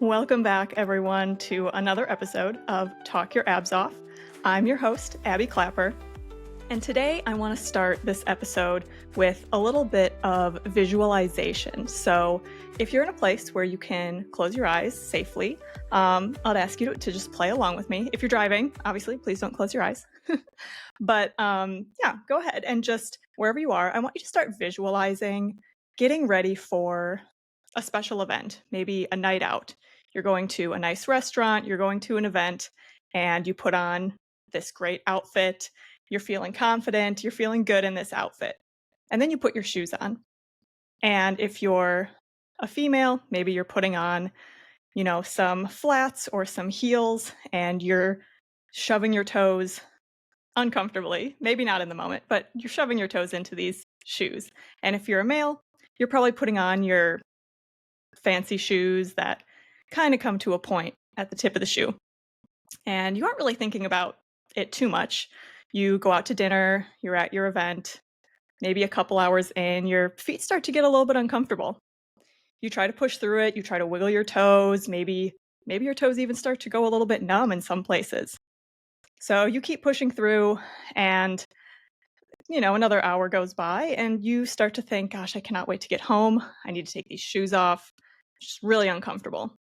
Welcome back, everyone, to another episode of Talk Your Abs Off. I'm your host, Abby Clapper, and today I want to start this episode with a little bit of visualization. So if you're in a place where you can close your eyes safely, I'd ask you to just play along with me. If you're driving, obviously, please don't close your eyes. But yeah, go ahead and just wherever you are, I want you to start visualizing getting ready for a special event, maybe a night out. You're going to a nice restaurant, you're going to an event, and you put on this great outfit. You're feeling confident, you're feeling good in this outfit. And then you put your shoes on. And if you're a female, maybe you're putting on, some flats or some heels, and you're shoving your toes uncomfortably, maybe not in the moment, but you're shoving your toes into these shoes. And if you're a male, you're probably putting on your fancy shoes that kind of come to a point at the tip of the shoe. And you aren't really thinking about it too much. You go out to dinner, you're at your event, maybe a couple hours in, your feet start to get a little bit uncomfortable. You try to push through it, you try to wiggle your toes, maybe your toes even start to go a little bit numb in some places. So you keep pushing through, and another hour goes by and you start to think, gosh, I cannot wait to get home. I need to take these shoes off. It's just really uncomfortable.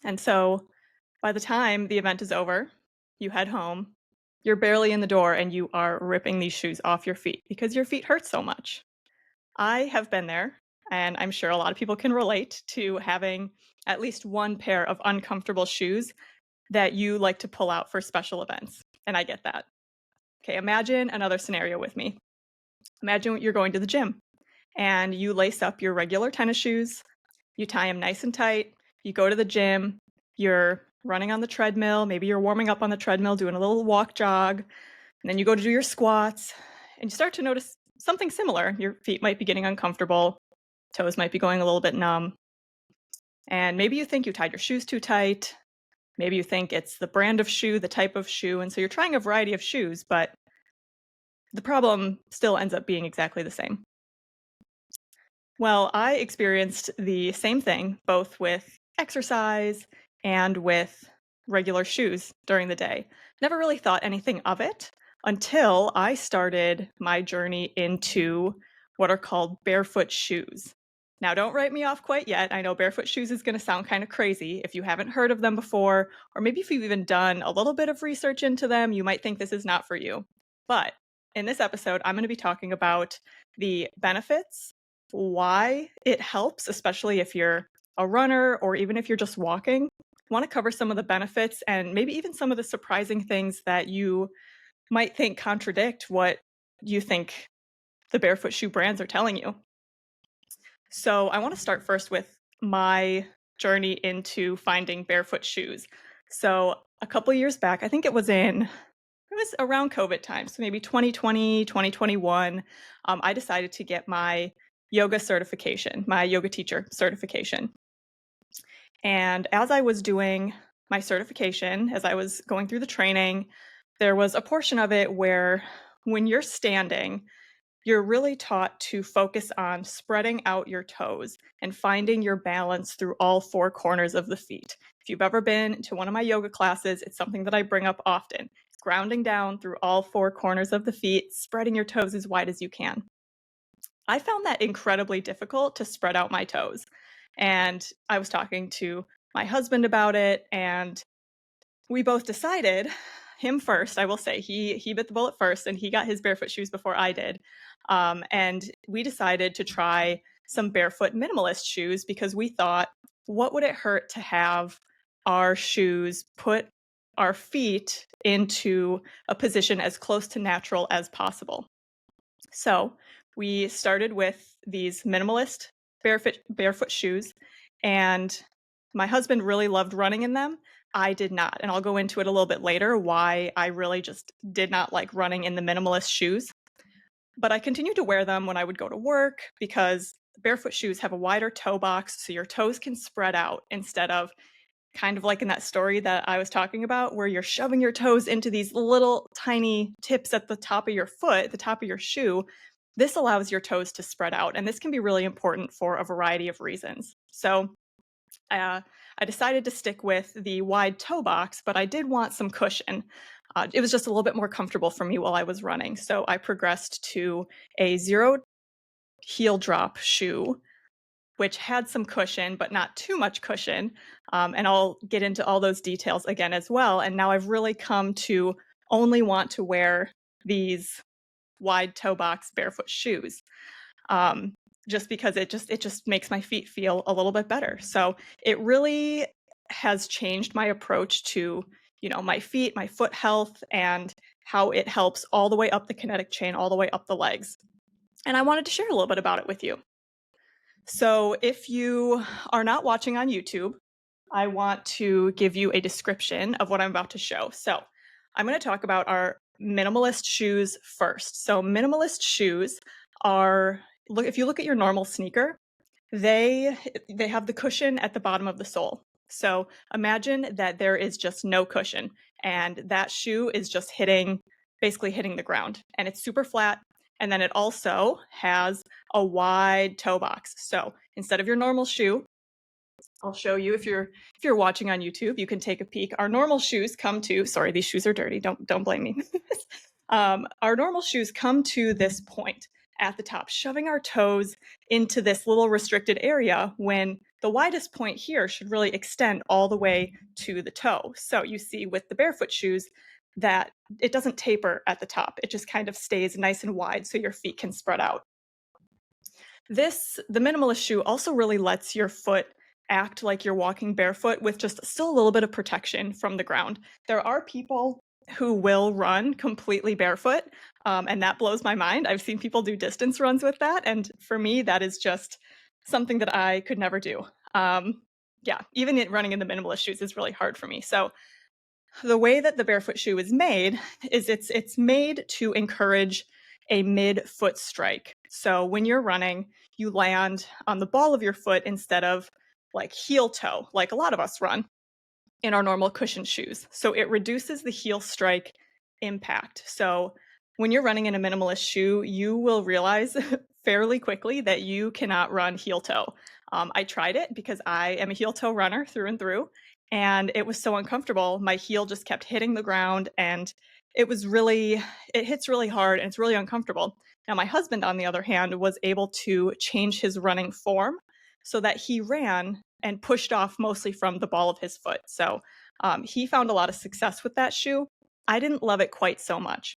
And so by the time the event is over, you head home, you're barely in the door and you are ripping these shoes off your feet because your feet hurt so much. I have been there, and I'm sure a lot of people can relate to having at least one pair of uncomfortable shoes that you like to pull out for special events. And I get that. Okay, imagine another scenario with me. Imagine you're going to the gym and you lace up your regular tennis shoes, you tie them nice and tight, you go to the gym, you're running on the treadmill, maybe you're warming up on the treadmill, doing a little walk jog, and then you go to do your squats, and you start to notice something similar. Your feet might be getting uncomfortable, toes might be going a little bit numb, and maybe you think you tied your shoes too tight, maybe you think it's the brand of shoe, the type of shoe, and so you're trying a variety of shoes, but the problem still ends up being exactly the same. Well, I experienced the same thing, both with exercise and with regular shoes during the day. Never really thought anything of it until I started my journey into what are called barefoot shoes. Now, don't write me off quite yet. I know barefoot shoes is going to sound kind of crazy. If you haven't heard of them before, or maybe if you've even done a little bit of research into them, you might think this is not for you. But in this episode, I'm going to be talking about the benefits, why it helps, especially if you're a runner or even if you're just walking. I want to cover some of the benefits and maybe even some of the surprising things that you might think contradict what you think the barefoot shoe brands are telling you. So I want to start first with my journey into finding barefoot shoes. So a couple years back, I think it was around COVID time, so maybe 2020, 2021, I decided to get my yoga certification, my yoga teacher certification. And as I was doing my certification, as I was going through the training, there was a portion of it where when you're standing, you're really taught to focus on spreading out your toes and finding your balance through all four corners of the feet. If you've ever been to one of my yoga classes, it's something that I bring up often. Grounding down through all four corners of the feet, spreading your toes as wide as you can. I found that incredibly difficult to spread out my toes. And I was talking to my husband about it, and we both decided, him first, I will say, he bit the bullet first, and he got his barefoot shoes before I did. And we decided to try some barefoot minimalist shoes because we thought, what would it hurt to have our shoes put our feet into a position as close to natural as possible? So we started with these minimalist barefoot shoes, and my husband really loved running in them. I did not, and I'll go into it a little bit later why I really just did not like running in the minimalist shoes. But I continued to wear them when I would go to work because barefoot shoes have a wider toe box, so your toes can spread out instead of kind of like in that story that I was talking about where you're shoving your toes into these little tiny tips at the top of your foot, the top of your shoe. This allows your toes to spread out, and this can be really important for a variety of reasons. So I decided to stick with the wide toe box, but I did want some cushion. It was just a little bit more comfortable for me while I was running. So I progressed to a zero heel drop shoe, which had some cushion, but not too much cushion. And I'll get into all those details again as well. And now I've really come to only want to wear these wide toe box barefoot shoes. Um, just because it just makes my feet feel a little bit better. So it really has changed my approach to, my feet, my foot health, and how it helps all the way up the kinetic chain, all the way up the legs. And I wanted to share a little bit about it with you. So if you are not watching on YouTube, I want to give you a description of what I'm about to show. So I'm going to talk about our minimalist shoes first. So minimalist shoes are, look, if you look at your normal sneaker, they they have the cushion at the bottom of the sole. So imagine that there is just no cushion and that shoe is just basically hitting the ground, and it's super flat. And then it also has a wide toe box. So instead of your normal shoe, I'll show you if you're watching on YouTube, you can take a peek. Our normal shoes come to, sorry, these shoes are dirty. Don't blame me. Our normal shoes come to this point at the top, shoving our toes into this little restricted area when the widest point here should really extend all the way to the toe. So you see with the barefoot shoes that it doesn't taper at the top. It just kind of stays nice and wide so your feet can spread out. The minimalist shoe also really lets your foot act like you're walking barefoot with just still a little bit of protection from the ground. There are people who will run completely barefoot, and that blows my mind. I've seen people do distance runs with that, and for me, that is just something that I could never do. Yeah, even running in the minimalist shoes is really hard for me. So the way that the barefoot shoe is made is it's made to encourage a mid-foot strike. So when you're running, you land on the ball of your foot instead of like heel toe, like a lot of us run in our normal cushion shoes. So it reduces the heel strike impact. So when you're running in a minimalist shoe, you will realize fairly quickly that you cannot run heel toe. I tried it because I am a heel toe runner through and through, and it was so uncomfortable. My heel just kept hitting the ground, and it hits really hard and it's really uncomfortable. Now, my husband, on the other hand, was able to change his running form so that he ran and pushed off mostly from the ball of his foot. So he found a lot of success with that shoe. I didn't love it quite so much.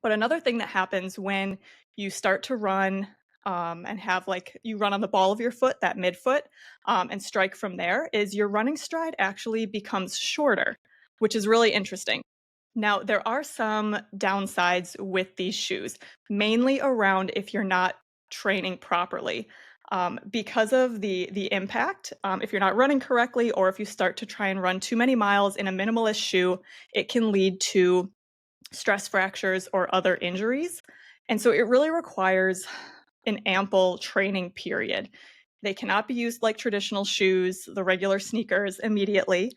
But another thing that happens when you start to run and have you run on the ball of your foot, that midfoot, and strike from there, is your running stride actually becomes shorter, which is really interesting. Now, there are some downsides with these shoes, mainly around if you're not training properly. Because of the impact, if you're not running correctly, or if you start to try and run too many miles in a minimalist shoe, it can lead to stress fractures or other injuries. And so it really requires an ample training period. They cannot be used like traditional shoes, the regular sneakers, immediately.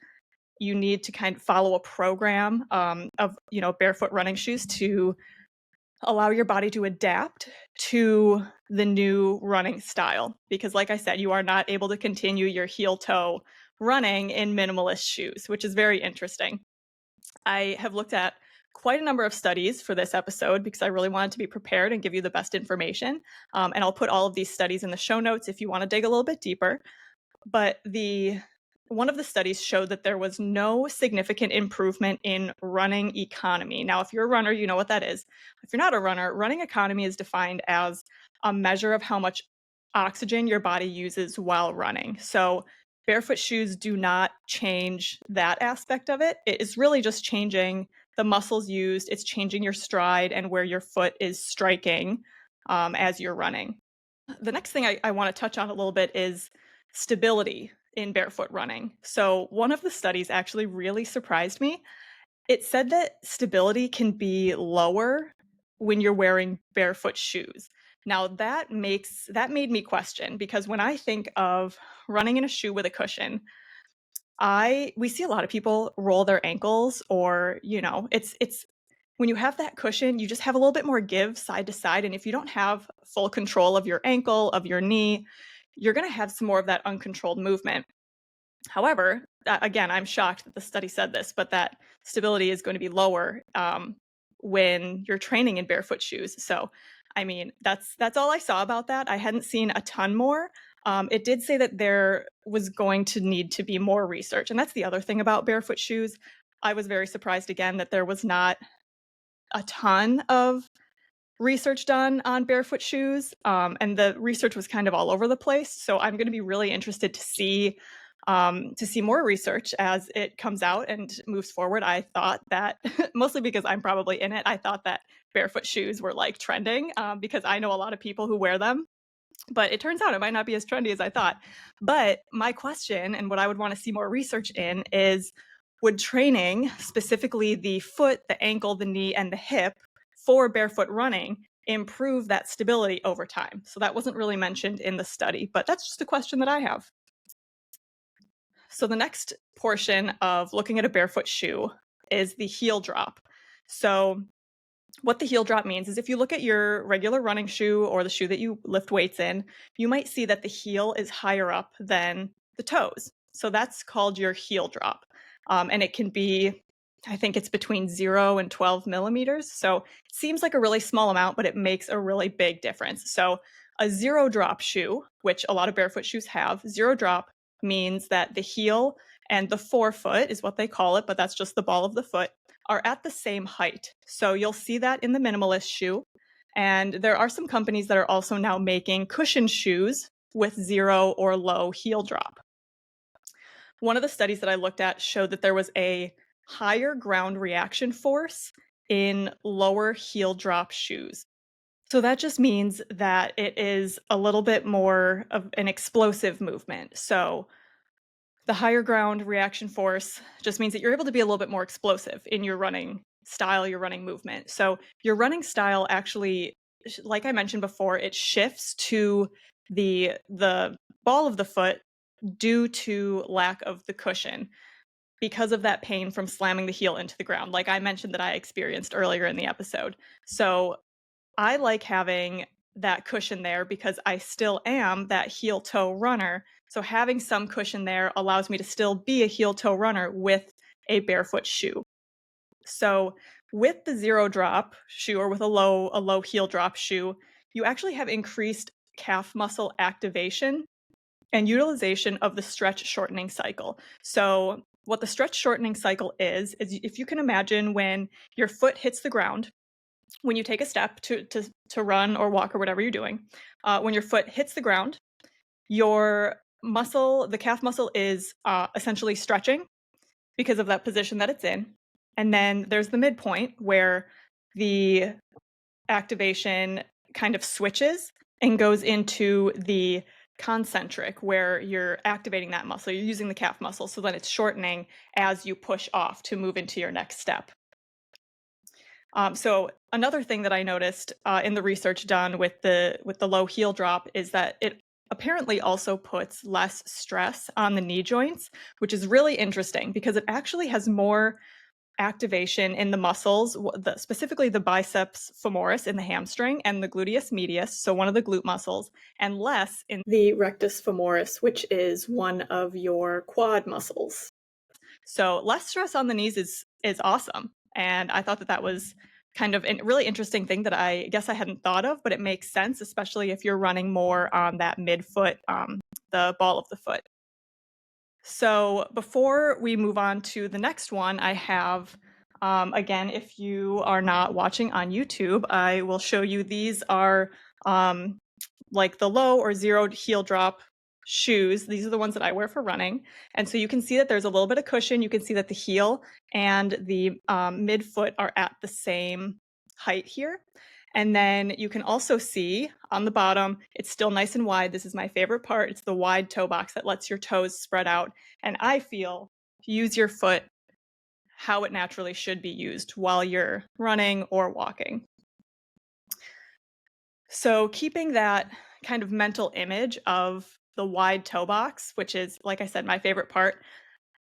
You need to kind of follow a program of barefoot running shoes to allow your body to adapt to the new running style. Because like I said, you are not able to continue your heel toe running in minimalist shoes, which is very interesting. I have looked at quite a number of studies for this episode because I really wanted to be prepared and give you the best information. And I'll put all of these studies in the show notes if you want to dig a little bit deeper. But one of the studies showed that there was no significant improvement in running economy. Now, if you're a runner, you know what that is. If you're not a runner, running economy is defined as a measure of how much oxygen your body uses while running. So barefoot shoes do not change that aspect of it. It is really just changing the muscles used. It's changing your stride and where your foot is striking as you're running. The next thing I want to touch on a little bit is stability in barefoot running. So one of the studies actually really surprised me. It said that stability can be lower when you're wearing barefoot shoes. Now that made me question, because when I think of running in a shoe with a cushion, we see a lot of people roll their ankles, or it's when you have that cushion, you just have a little bit more give side to side, and if you don't have full control of your ankle, of your knee, you're going to have some more of that uncontrolled movement. However, again, I'm shocked that the study said this, but that stability is going to be lower when you're training in barefoot shoes. So, I mean, that's all I saw about that. I hadn't seen a ton more. It did say that there was going to need to be more research, and that's the other thing about barefoot shoes. I was very surprised again that there was not a ton of research done on barefoot shoes, and the research was kind of all over the place. So I'm going to be really interested to see more research as it comes out and moves forward. I thought that mostly because I'm probably in it, I thought that barefoot shoes were like trending because I know a lot of people who wear them. But it turns out it might not be as trendy as I thought. But my question and what I would want to see more research in is, would training, specifically the foot, the ankle, the knee, and the hip for barefoot running, improve that stability over time? So that wasn't really mentioned in the study, but that's just a question that I have. So the next portion of looking at a barefoot shoe is the heel drop. So what the heel drop means is if you look at your regular running shoe or the shoe that you lift weights in, you might see that the heel is higher up than the toes. So that's called your heel drop. And it can be, I think it's between 0 and 12 millimeters. So it seems like a really small amount, but it makes a really big difference. So a zero drop shoe, which a lot of barefoot shoes have, zero drop means that the heel and the forefoot is what they call it, but that's just the ball of the foot, are at the same height. So you'll see that in the minimalist shoe. And there are some companies that are also now making cushioned shoes with zero or low heel drop. One of the studies that I looked at showed that there was a higher ground reaction force in lower heel drop shoes. So that just means that it is a little bit more of an explosive movement. So the higher ground reaction force just means that you're able to be a little bit more explosive in your running style, your running movement. So your running style actually, like I mentioned before, it shifts to the ball of the foot due to lack of the cushion because of that pain from slamming the heel into the ground, like I mentioned that I experienced earlier in the episode. So I like having that cushion there because I still am that heel toe runner. So having some cushion there allows me to still be a heel toe runner with a barefoot shoe. So with the zero drop shoe or with a low heel drop shoe, you actually have increased calf muscle activation and utilization of the stretch shortening cycle. So what the stretch shortening cycle is if you can imagine when your foot hits the ground, when you take a step to run or walk or whatever you're doing, when your foot hits the ground, your muscle, the calf muscle, is essentially stretching because of that position that it's in. And then there's the midpoint where the activation kind of switches and goes into the concentric, where you're activating that muscle. You're using the calf muscle, so then it's shortening as you push off to move into your next step. So another thing that I noticed in the research done with the low heel drop is that it apparently also puts less stress on the knee joints, which is really interesting because it actually has more activation in the muscles, specifically the biceps femoris in the hamstring and the gluteus medius, so one of the glute muscles, and less in the rectus femoris, which is one of your quad muscles. So less stress on the knees is awesome. And I thought that that was kind of a really interesting thing that I guess I hadn't thought of, but it makes sense, especially if you're running more on that midfoot, the ball of the foot. So before we move on to the next one, I have, again, if you are not watching on YouTube, I will show you these are like the low or zero heel drop shoes. These are the ones that I wear for running. And so you can see that there's a little bit of cushion. You can see that the heel and the midfoot are at the same height here. And then you can also see on the bottom, it's still nice and wide. This is my favorite part. It's the wide toe box that lets your toes spread out. And I feel use your foot how it naturally should be used while you're running or walking. So keeping that kind of mental image of the wide toe box, which is, like I said, my favorite part,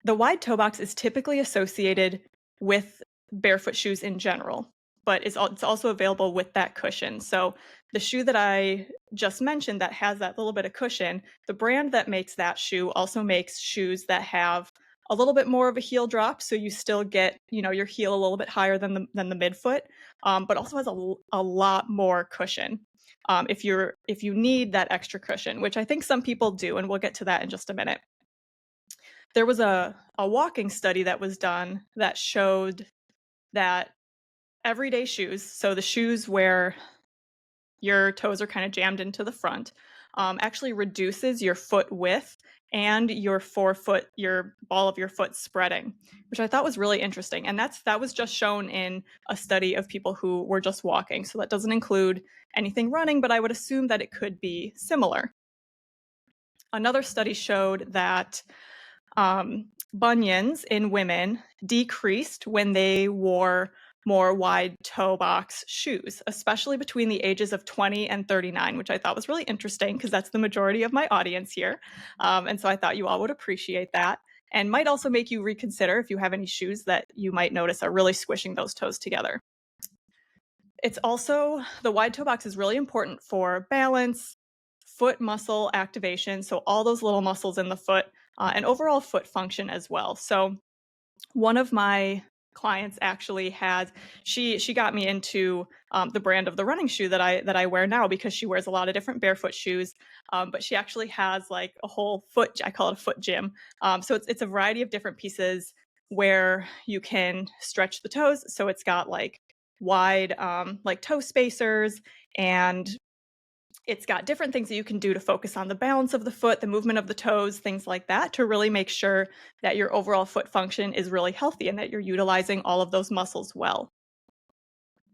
the wide toe box is typically associated with barefoot shoes in general, but it's also available with that cushion. So The shoe that I just mentioned that has that little bit of cushion, the brand that makes that shoe also makes shoes that have a little bit more of a heel drop, so you still get, your heel a little bit higher than the midfoot, but also has a lot more cushion. If you need that extra cushion, which I think some people do, and we'll get to that in just a minute. There was a walking study that was done that showed that everyday shoes, so the shoes where your toes are kind of jammed into the front, actually reduces your foot width and your forefoot, your ball of your foot spreading, which I thought was really interesting. And that was just shown in a study of people who were just walking. So that doesn't include anything running, but I would assume that it could be similar. Another study showed that bunions in women decreased when they wore more wide toe box shoes, especially between the ages of 20 and 39, which I thought was really interesting because that's the majority of my audience here. And so I thought you all would appreciate that and might also make you reconsider if you have any shoes that you might notice are really squishing those toes together. It's also, the wide toe box is really important for balance, foot muscle activation, so all those little muscles in the foot, and overall foot function as well. So one of my clients actually had, she got me into the brand of the running shoe that I wear now because she wears a lot of different barefoot shoes, but she actually has like a whole foot, I call it a foot gym. So it's a variety of different pieces where you can stretch the toes. So it's got like wide like toe spacers, and it's got different things that you can do to focus on the balance of the foot, the movement of the toes, things like that, to really make sure that your overall foot function is really healthy and that you're utilizing all of those muscles well.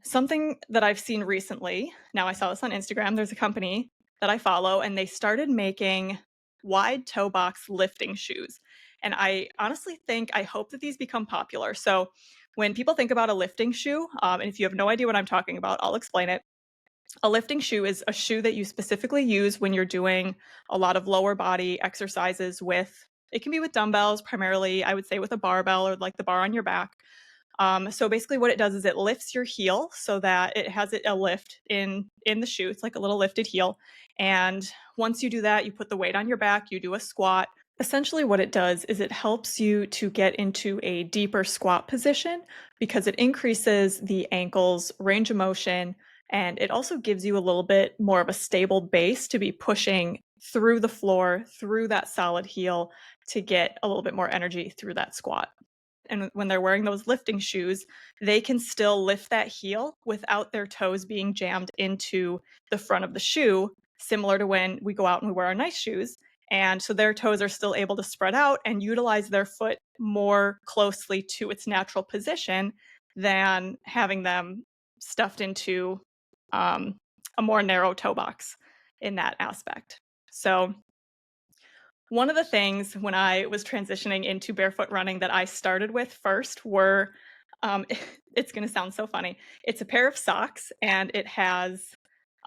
Something that I've seen recently, now I saw this on Instagram, there's a company that I follow, and they started making wide toe box lifting shoes. And I honestly think, I hope that these become popular. So when people think about a lifting shoe, and if you have no idea what I'm talking about, I'll explain it. A lifting shoe is a shoe that you specifically use when you're doing a lot of lower body exercises with, it can be with dumbbells, primarily, I would say with a barbell or like the bar on your back. So basically what it does is it lifts your heel so that it has a lift in the shoe. It's like a little lifted heel. And once you do that, you put the weight on your back, you do a squat. Essentially what it does is it helps you to get into a deeper squat position because it increases the ankle's range of motion, and it also gives you a little bit more of a stable base to be pushing through the floor, through that solid heel, to get a little bit more energy through that squat. And when they're wearing those lifting shoes, they can still lift that heel without their toes being jammed into the front of the shoe, similar to when we go out and we wear our nice shoes. And so their toes are still able to spread out and utilize their foot more closely to its natural position than having them stuffed into a more narrow toe box in that aspect. So one of the things when I was transitioning into barefoot running that I started with first were, it's going to sound so funny. It's a pair of socks, and it has,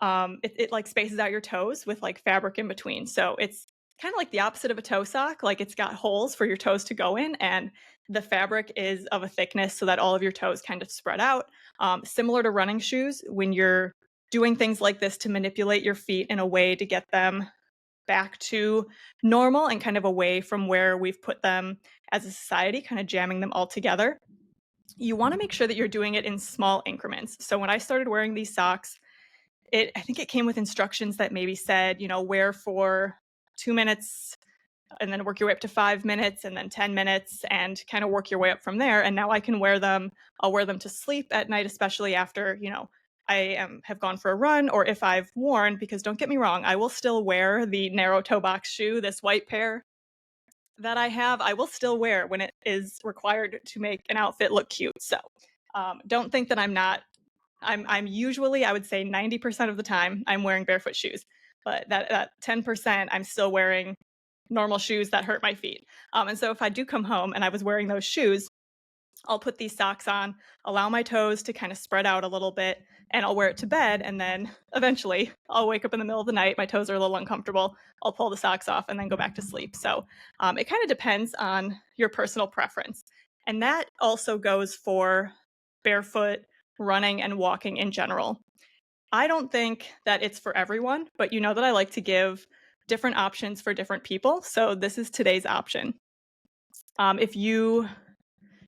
it like spaces out your toes with like fabric in between. So it's kind of like the opposite of a toe sock. Like it's got holes for your toes to go in, and the fabric is of a thickness so that all of your toes kind of spread out. Similar to running shoes, when you're doing things like this to manipulate your feet in a way to get them back to normal and kind of away from where we've put them as a society, kind of jamming them all together. You want to make sure that you're doing it in small increments. So when I started wearing these socks, I think it came with instructions that maybe said, wear for 2 minutes and then work your way up to 5 minutes and then 10 minutes and kind of work your way up from there. And now I can wear them. I'll wear them to sleep at night, especially after, I have gone for a run, or if I've worn, because don't get me wrong, I will still wear the narrow toe box shoe, this white pair that I have, I will still wear when it is required to make an outfit look cute. So don't think that I'm not. I'm usually, I would say 90% of the time, I'm wearing barefoot shoes. But that 10%, I'm still wearing normal shoes that hurt my feet. And so if I do come home and I was wearing those shoes, I'll put these socks on, allow my toes to kind of spread out a little bit, and I'll wear it to bed. And then eventually I'll wake up in the middle of the night. My toes are a little uncomfortable. I'll pull the socks off and then go back to sleep. So it kind of depends on your personal preference. And that also goes for barefoot running and walking in general. I don't think that it's for everyone, but you know that I like to give different options for different people. So this is today's option. If you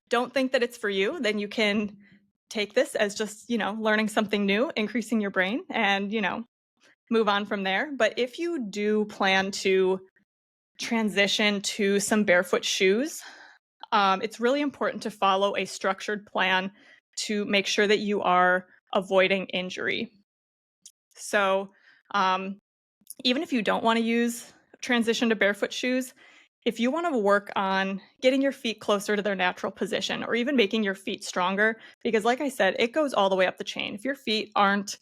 don't think that it's for you, then you can take this as just, learning something new, increasing your brain, and, move on from there. But if you do plan to transition to some barefoot shoes, it's really important to follow a structured plan to make sure that you are avoiding injury. So, um, even if you don't want to use transition to barefoot shoes, if you want to work on getting your feet closer to their natural position or even making your feet stronger, because like I said, it goes all the way up the chain. If your feet aren't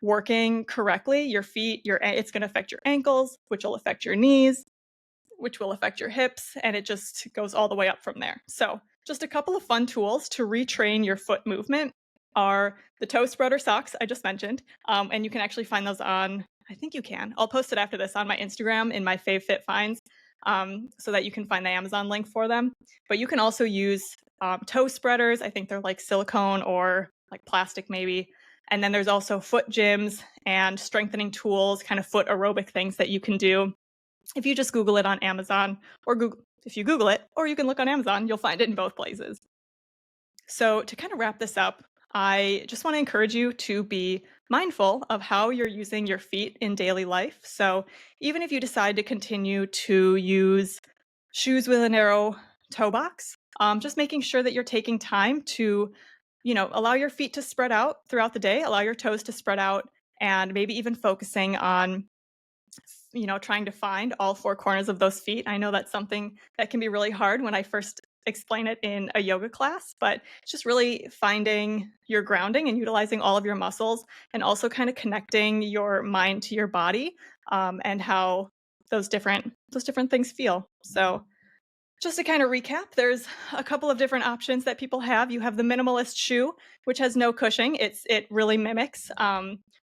working correctly, it's going to affect your ankles, which will affect your knees, which will affect your hips, and it just goes all the way up from there. So, just a couple of fun tools to retrain your foot movement are the toe spreader socks I just mentioned, and you can actually find those on. I think you can. I'll post it after this on my Instagram in my Fave Fit Finds, so that you can find the Amazon link for them. But you can also use toe spreaders. I think they're like silicone or like plastic, maybe. And then there's also foot gyms and strengthening tools, kind of foot aerobic things that you can do. If you just Google it on Amazon, or if you Google it, or you can look on Amazon, you'll find it in both places. So to kind of wrap this up, I just want to encourage you to be mindful of how you're using your feet in daily life. So even if you decide to continue to use shoes with a narrow toe box, just making sure that you're taking time to, allow your feet to spread out throughout the day, allow your toes to spread out, and maybe even focusing on trying to find all four corners of those feet. I know that's something that can be really hard when I first explain it in a yoga class, but it's just really finding your grounding and utilizing all of your muscles, and also kind of connecting your mind to your body, and how those different things feel. So just to kind of recap, there's a couple of different options that people have. You have the minimalist shoe, which has no cushioning. It really mimics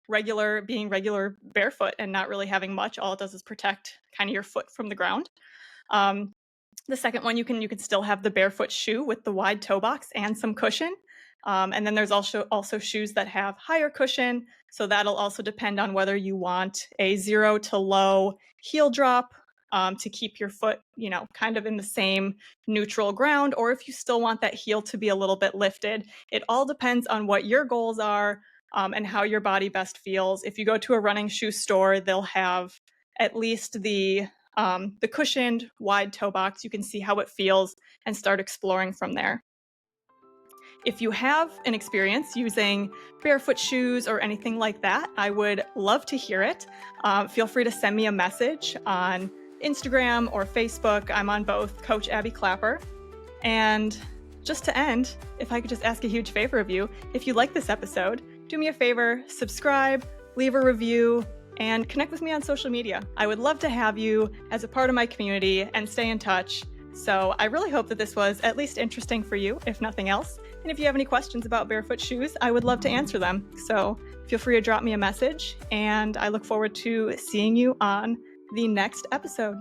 regular barefoot and not really having much. All it does is protect kind of your foot from the ground. The second one, you can still have the barefoot shoe with the wide toe box and some cushion. And then there's also shoes that have higher cushion. So that'll also depend on whether you want a 0 to low heel drop, to keep your foot, kind of in the same neutral ground, or if you still want that heel to be a little bit lifted. It all depends on what your goals are, and how your body best feels. If you go to a running shoe store, they'll have at least the cushioned wide toe box. You can see how it feels and start exploring from there. If you have an experience using barefoot shoes or anything like that, I would love to hear it. Feel free to send me a message on Instagram or Facebook. I'm on both, Coach Abby Clapper. And just to end, if I could just ask a huge favor of you, if you like this episode, do me a favor, subscribe, leave a review, and connect with me on social media. I would love to have you as a part of my community and stay in touch. So I really hope that this was at least interesting for you, if nothing else. And if you have any questions about barefoot shoes, I would love to answer them. So feel free to drop me a message, and I look forward to seeing you on the next episode.